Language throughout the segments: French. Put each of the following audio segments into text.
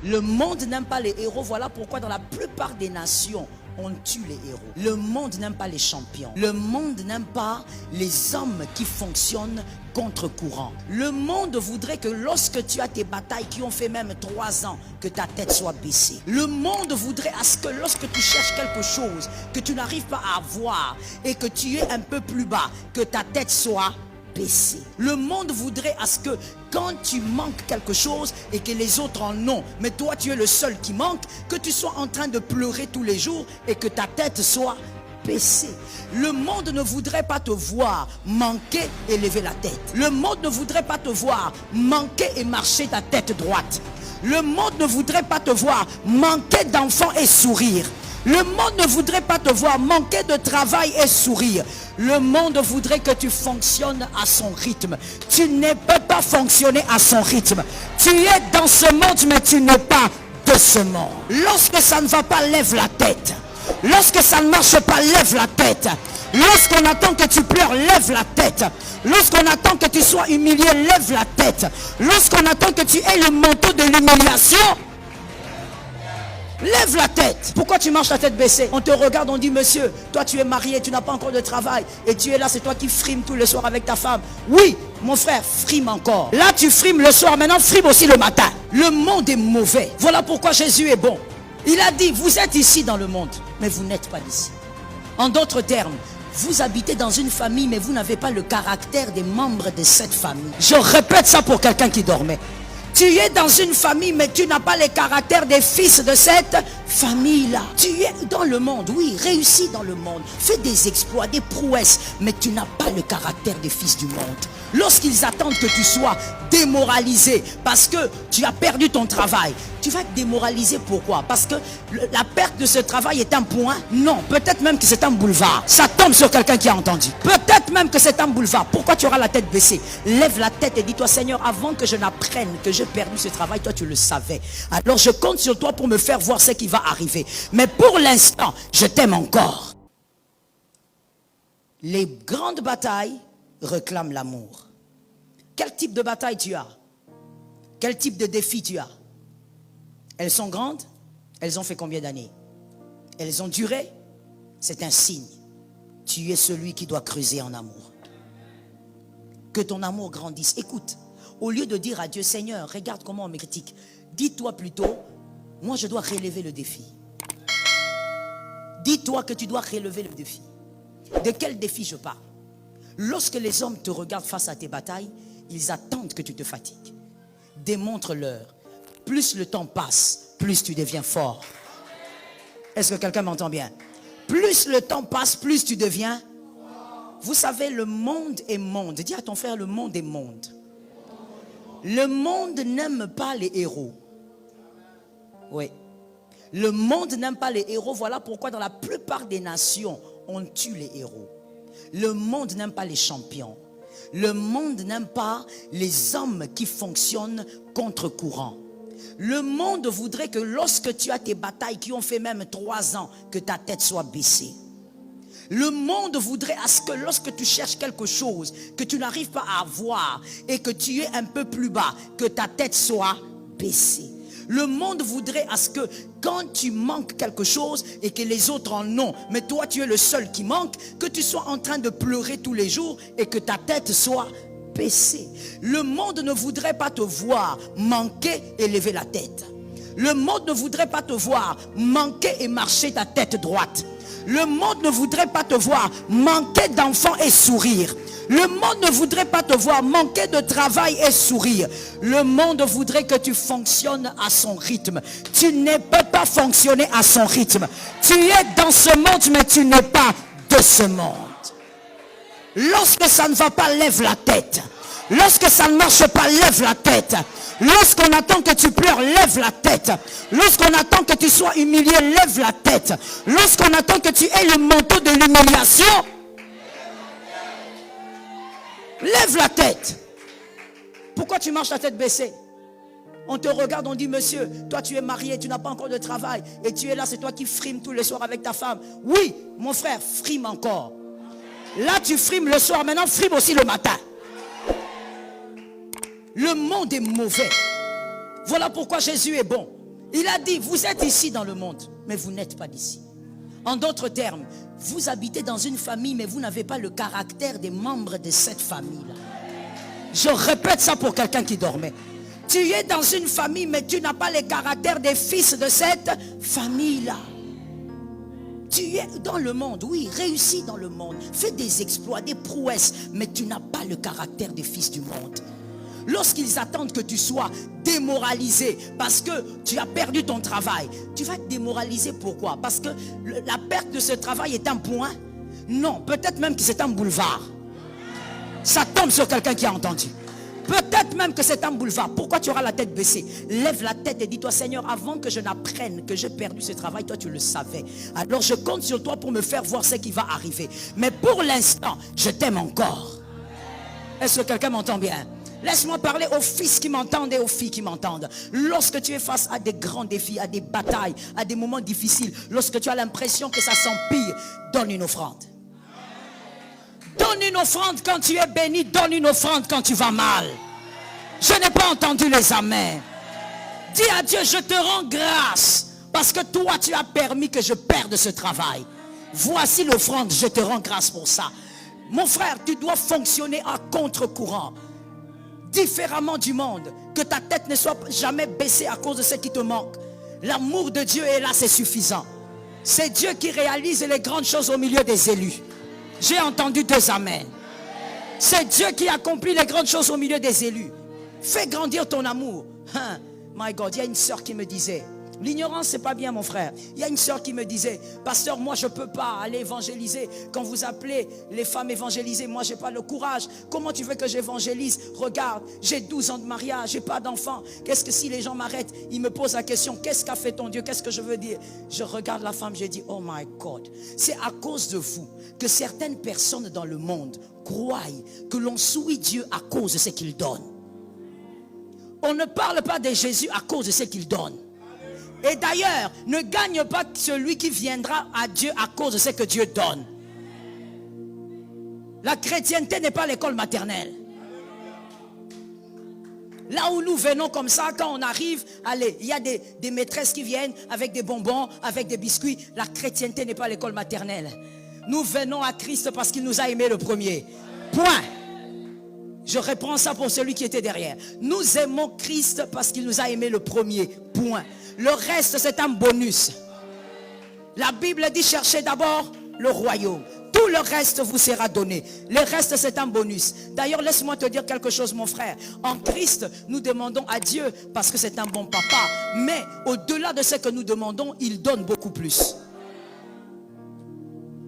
Le monde n'aime pas les héros. Voilà pourquoi dans la plupart des nations, on tue les héros. Le monde n'aime pas les champions. Le monde n'aime pas les hommes qui fonctionnent contre-courant. Le monde voudrait que lorsque tu as tes batailles qui ont fait même 3 ans, que ta tête soit baissée. Le monde voudrait à ce que lorsque tu cherches quelque chose que tu n'arrives pas à avoir et que tu es un peu plus bas, que ta tête soit baissée. Le monde voudrait à ce que quand tu manques quelque chose et que les autres en ont, mais toi tu es le seul qui manque, que tu sois en train de pleurer tous les jours et que ta tête soit baissée. Le monde ne voudrait pas te voir manquer et lever la tête. Le monde ne voudrait pas te voir manquer et marcher ta tête droite. Le monde ne voudrait pas te voir manquer d'enfants et sourire. Le monde ne voudrait pas te voir manquer de travail et sourire. Le monde voudrait que tu fonctionnes à son rythme. Tu ne peux pas fonctionner à son rythme. Tu es dans ce monde, mais tu n'es pas de ce monde. Lorsque ça ne va pas, lève la tête. Lorsque ça ne marche pas, lève la tête. Lorsqu'on attend que tu pleures, lève la tête. Lorsqu'on attend que tu sois humilié, lève la tête. Lorsqu'on attend que tu aies le manteau de l'humiliation, lève la tête. Pourquoi tu marches la tête baissée? On te regarde, on dit monsieur, toi tu es marié, tu n'as pas encore de travail et tu es là, c'est toi qui frimes tout le soir avec ta femme. Oui, mon frère, frime encore. Là tu frimes le soir, maintenant frime aussi le matin. Le monde est mauvais. Voilà pourquoi Jésus est bon. Il a dit, vous êtes ici dans le monde, mais vous n'êtes pas d'ici. En d'autres termes, vous habitez dans une famille, mais vous n'avez pas le caractère des membres de cette famille. Je répète ça pour quelqu'un qui dormait. Tu es dans une famille, mais tu n'as pas les caractères des fils de cette famille-là. Tu es dans le monde, oui, réussis dans le monde. Fais des exploits, des prouesses, mais tu n'as pas le caractère des fils du monde. Lorsqu'ils attendent que tu sois démoralisé parce que tu as perdu ton travail, tu vas être démoralisé. Pourquoi? Parce que la perte de ce travail est un point? Non, peut-être même que c'est un boulevard. Ça tombe sur quelqu'un qui a entendu. Peut-être même que c'est un boulevard. Pourquoi tu auras la tête baissée? Lève la tête et dis-toi, Seigneur, avant que je n'apprenne que j'ai perdu ce travail, toi tu le savais. Alors je compte sur toi pour me faire voir ce qui va arriver. Mais pour l'instant, je t'aime encore. Les grandes batailles réclament l'amour. Quel type de bataille tu as? Quel type de défi tu as? Elles sont grandes? Elles ont fait combien d'années? Elles ont duré? C'est un signe. Tu es celui qui doit creuser en amour. Que ton amour grandisse. Écoute, au lieu de dire à Dieu, Seigneur, regarde comment on me critique, dis-toi plutôt, moi je dois relever le défi. Dis-toi que tu dois relever le défi. De quel défi je parle? Lorsque les hommes te regardent face à tes batailles, ils attendent que tu te fatigues. Démontre-leur. Plus le temps passe, plus tu deviens fort. Est-ce que quelqu'un m'entend bien? Plus le temps passe, plus tu deviens. Vous savez, le monde est monde. Dis à ton frère, le monde est monde. Le monde n'aime pas les héros. Oui. Le monde n'aime pas les héros. Voilà pourquoi dans la plupart des nations, on tue les héros. Le monde n'aime pas les champions. Le monde n'aime pas les hommes qui fonctionnent contre-courant. Le monde voudrait que lorsque tu as tes batailles qui ont fait même 3 ans, que ta tête soit baissée. Le monde voudrait à ce que lorsque tu cherches quelque chose que tu n'arrives pas à avoir et que tu es un peu plus bas, que ta tête soit baissée. Le monde voudrait à ce que quand tu manques quelque chose et que les autres en ont, mais toi tu es le seul qui manque, que tu sois en train de pleurer tous les jours et que ta tête soit baissée. Le monde ne voudrait pas te voir manquer et lever la tête. Le monde ne voudrait pas te voir manquer et marcher ta tête droite. Le monde ne voudrait pas te voir manquer d'enfants et sourire. Le monde ne voudrait pas te voir manquer de travail et sourire. Le monde voudrait que tu fonctionnes à son rythme. Tu ne peux pas fonctionner à son rythme. Tu es dans ce monde, mais tu n'es pas de ce monde. Lorsque ça ne va pas, lève la tête. Lorsque ça ne marche pas, lève la tête. Lorsqu'on attend que tu pleures, lève la tête. Lorsqu'on attend que tu sois humilié, lève la tête. Lorsqu'on attend que tu aies le manteau de l'humiliation, lève la tête. Pourquoi tu marches la tête baissée? On te regarde, on dit monsieur, toi tu es marié, tu n'as pas encore de travail et tu es là, c'est toi qui frimes tous les soirs avec ta femme. Oui, mon frère, frime encore. Là tu frimes le soir, maintenant frime aussi le matin. Le monde est mauvais. Voilà pourquoi Jésus est bon. Il a dit, vous êtes ici dans le monde, mais vous n'êtes pas d'ici. En d'autres termes, vous habitez dans une famille, mais vous n'avez pas le caractère des membres de cette famille-là. Je répète ça pour quelqu'un qui dormait. Tu es dans une famille, mais tu n'as pas le caractère des fils de cette famille-là. Tu es dans le monde, oui, réussis dans le monde, fais des exploits, des prouesses, mais tu n'as pas le caractère des fils du monde. Lorsqu'ils attendent que tu sois démoralisé parce que tu as perdu ton travail, tu vas être démoralisé. Pourquoi? Parce que la perte de ce travail est un point? Non, peut-être même que c'est un boulevard. Ça tombe sur quelqu'un qui a entendu. Peut-être même que c'est un boulevard. Pourquoi tu auras la tête baissée? Lève la tête et dis-toi, Seigneur, avant que je n'apprenne que j'ai perdu ce travail, toi tu le savais. Alors je compte sur toi pour me faire voir ce qui va arriver. Mais pour l'instant, je t'aime encore. Est-ce que quelqu'un m'entend bien? Laisse-moi parler aux fils qui m'entendent et aux filles qui m'entendent. Lorsque tu es face à des grands défis, à des batailles, à des moments difficiles, lorsque tu as l'impression que ça s'empire, donne une offrande. Donne une offrande quand tu es béni, donne une offrande quand tu vas mal. Je n'ai pas entendu les amens. Dis à Dieu, je te rends grâce parce que toi tu as permis que je perde ce travail. Voici l'offrande, je te rends grâce pour ça. Mon frère, tu dois fonctionner à contre-courant, différemment du monde, que ta tête ne soit jamais baissée à cause de ce qui te manque. L'amour de Dieu est là, c'est suffisant. C'est Dieu qui réalise les grandes choses au milieu des élus. J'ai entendu 2 amens. C'est Dieu qui accomplit les grandes choses au milieu des élus. Fais grandir ton amour. My God, il y a une sœur qui me disait, l'ignorance c'est pas bien mon frère. Il y a une sœur qui me disait, pasteur, moi je peux pas aller évangéliser. Quand vous appelez les femmes évangélisées, moi j'ai pas le courage. Comment tu veux que j'évangélise? Regarde, j'ai 12 ans de mariage, j'ai pas d'enfant. Qu'est-ce que si les gens m'arrêtent, ils me posent la question, qu'est-ce qu'a fait ton Dieu? Qu'est-ce que je veux dire? Je regarde la femme, j'ai dit, oh my God, c'est à cause de vous que certaines personnes dans le monde croient que l'on souille Dieu à cause de ce qu'il donne. On ne parle pas de Jésus à cause de ce qu'il donne. Et d'ailleurs, ne gagne pas celui qui viendra à Dieu à cause de ce que Dieu donne. La chrétienté n'est pas l'école maternelle. Là où nous venons comme ça, quand on arrive, allez, il y a des maîtresses qui viennent avec des bonbons, avec des biscuits. La chrétienté n'est pas l'école maternelle. Nous venons à Christ parce qu'il nous a aimés le premier. Point. Je reprends ça pour celui qui était derrière. Nous aimons Christ parce qu'il nous a aimés le premier. Point. Le reste, c'est un bonus. La Bible dit, cherchez d'abord le royaume. Tout le reste vous sera donné. Le reste, c'est un bonus. D'ailleurs, laisse-moi te dire quelque chose, mon frère. En Christ, nous demandons à Dieu parce que c'est un bon papa. Mais au-delà de ce que nous demandons, il donne beaucoup plus.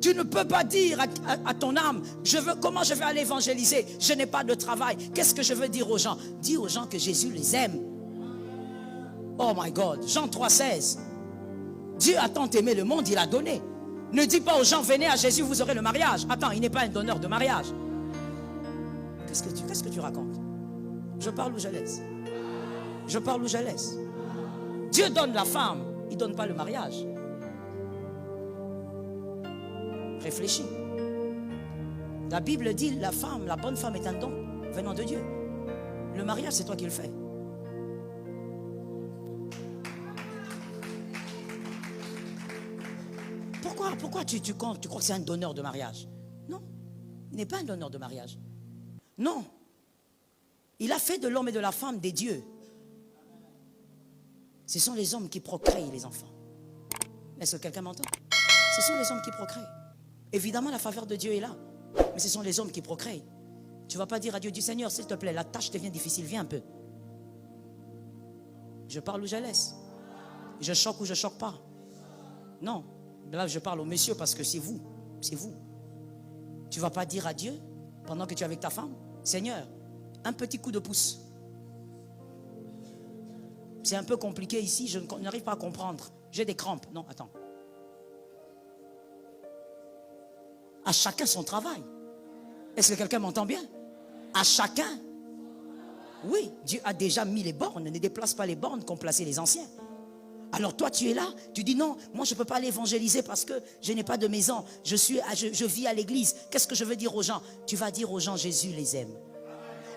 Tu ne peux pas dire à ton âme, comment je vais aller évangéliser? Je n'ai pas de travail. Qu'est-ce que je veux dire aux gens? Dis aux gens que Jésus les aime. Oh my God. Jean 3,16. Dieu a tant aimé le monde, il a donné. Ne dis pas aux gens, venez à Jésus, vous aurez le mariage. Attends, il n'est pas un donneur de mariage. Qu'est-ce que tu racontes? Je parle ou je laisse? Je parle ou je laisse? Dieu donne la femme, il ne donne pas le mariage. Réfléchis. La Bible dit, la bonne femme est un don venant de Dieu. Le mariage, c'est toi qui le fais. Pourquoi tu crois que c'est un donneur de mariage? Non, il n'est pas un donneur de mariage. Non. Il a fait de l'homme et de la femme des dieux. Ce sont les hommes qui procréent les enfants. Est-ce que quelqu'un m'entend? Ce sont les hommes qui procréent. Évidemment, la faveur de Dieu est là. Mais ce sont les hommes qui procréent. Tu ne vas pas dire à Dieu, du Seigneur, s'il te plaît, la tâche devient difficile, viens un peu. Je parle ou je laisse? Je choque ou je choque pas? Non. Là, je parle au monsieur parce que c'est vous. C'est vous. Tu ne vas pas dire à Dieu, pendant que tu es avec ta femme, Seigneur, un petit coup de pouce. C'est un peu compliqué ici, je n'arrive pas à comprendre. J'ai des crampes. Non, attends. À chacun son travail. Est-ce que quelqu'un m'entend bien? À chacun. Oui, Dieu a déjà mis les bornes. Ne déplace pas les bornes qu'ont placées les anciens. Alors toi tu es là, tu dis non, moi je ne peux pas aller évangéliser parce que je n'ai pas de maison, je vis à l'église. Qu'est-ce que je veux dire aux gens? Tu vas dire aux gens, Jésus les aime.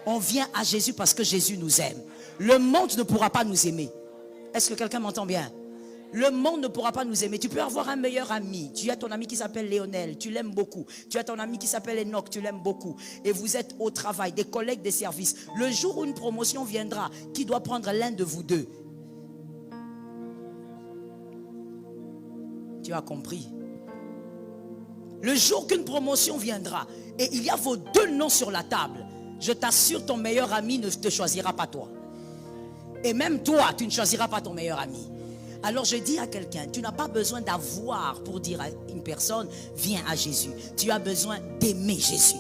On vient à Jésus parce que Jésus nous aime. Le monde ne pourra pas nous aimer. Est-ce que quelqu'un m'entend bien? Le monde ne pourra pas nous aimer. Tu peux avoir un meilleur ami. Tu as ton ami qui s'appelle Léonel, tu l'aimes beaucoup. Tu as ton ami qui s'appelle Enoch, tu l'aimes beaucoup. Et vous êtes au travail, des collègues, des services. Le jour où une promotion viendra, qui doit prendre l'un de vous deux? Tu as compris. Le jour qu'une promotion viendra, et il y a vos deux noms sur la table, je t'assure, ton meilleur ami ne te choisira pas toi. Et même toi, tu ne choisiras pas ton meilleur ami. Alors je dis à quelqu'un, tu n'as pas besoin d'avoir pour dire à une personne, viens à Jésus. Tu as besoin d'aimer Jésus.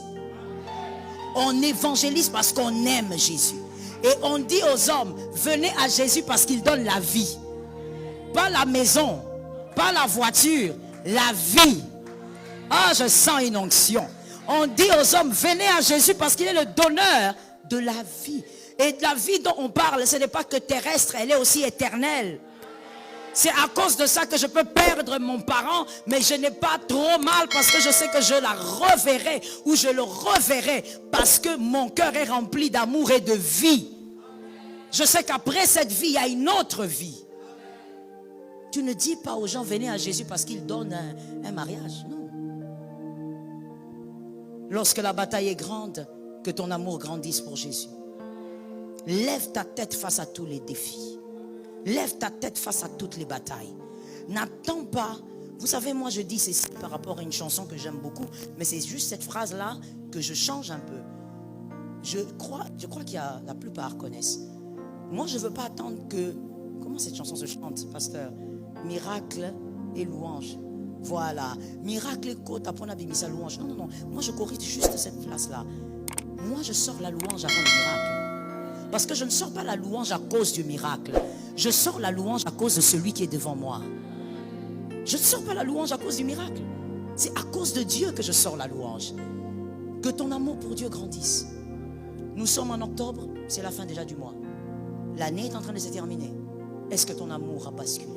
On évangélise parce qu'on aime Jésus. Et on dit aux hommes, venez à Jésus parce qu'il donne la vie. Pas la maison, pas la voiture, la vie. Ah, je sens une onction. On dit aux hommes, venez à Jésus parce qu'il est le donneur de la vie. Et la vie dont on parle, ce n'est pas que terrestre, elle est aussi éternelle. C'est à cause de ça que je peux perdre mon parent, mais je n'ai pas trop mal parce que je sais que je la reverrai ou je le reverrai parce que mon cœur est rempli d'amour et de vie. Je sais qu'après cette vie, il y a une autre vie. Tu ne dis pas aux gens, venez à Jésus parce qu'il donne un mariage. Non. Lorsque la bataille est grande, que ton amour grandisse pour Jésus. Lève ta tête face à tous les défis. Lève ta tête face à toutes les batailles. N'attends pas. Vous savez, moi je dis ceci par rapport à une chanson que j'aime beaucoup, mais c'est juste cette phrase-là que je change un peu. Je crois qu'il y a, la plupart connaissent. Moi je ne veux pas attendre que... Comment cette chanson se chante, pasteur? Miracle et louange. Voilà. Miracle et côte, après on a mis sa louange. Non, non, non. Moi je corrige juste cette phrase-là. Moi je sors la louange avant le miracle. Parce que je ne sors pas la louange à cause du miracle. Je sors la louange à cause de celui qui est devant moi. Je ne sors pas la louange à cause du miracle. C'est à cause de Dieu que je sors la louange. Que ton amour pour Dieu grandisse. Nous sommes en octobre, c'est la fin déjà du mois. L'année est en train de se terminer. Est-ce que ton amour a basculé?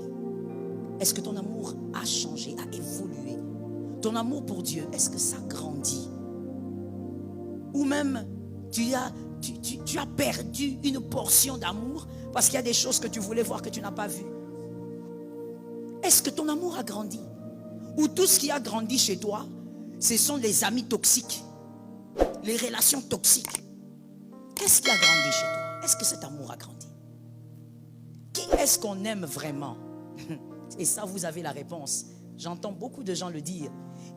Est-ce que ton amour a changé, a évolué? Ton amour pour Dieu, est-ce que ça grandit? Ou même tu as perdu une portion d'amour parce qu'il y a des choses que tu voulais voir que tu n'as pas vues. Est-ce que ton amour a grandi? Ou tout ce qui a grandi chez toi, ce sont les amis toxiques, les relations toxiques? Qu'est-ce qui a grandi chez toi? Est-ce que cet amour a grandi? Qui est-ce qu'on aime vraiment? Et ça, vous avez la réponse. J'entends beaucoup de gens le dire.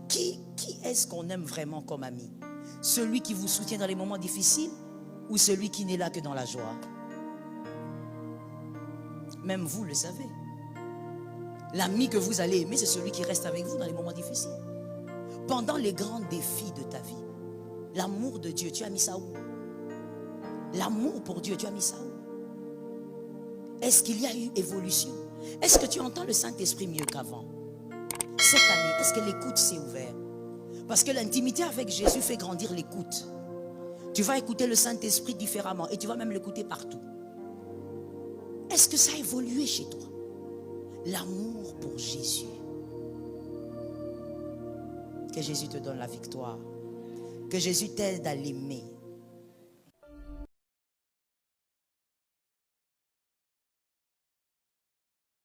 Qui est-ce qu'on aime vraiment comme ami? Celui qui vous soutient dans les moments difficiles ou celui qui n'est là que dans la joie? Même vous le savez. L'ami que vous allez aimer, c'est celui qui reste avec vous dans les moments difficiles. Pendant les grands défis de ta vie, l'amour de Dieu, tu as mis ça où? L'amour pour Dieu, tu as mis ça où? Est-ce qu'il y a eu évolution? Est-ce que tu entends le Saint-Esprit mieux qu'avant? Cette année, est-ce que l'écoute s'est ouverte? Parce que l'intimité avec Jésus fait grandir l'écoute. Tu vas écouter le Saint-Esprit différemment et tu vas même l'écouter partout. Est-ce que ça a évolué chez toi? L'amour pour Jésus. Que Jésus te donne la victoire. Que Jésus t'aide à l'aimer.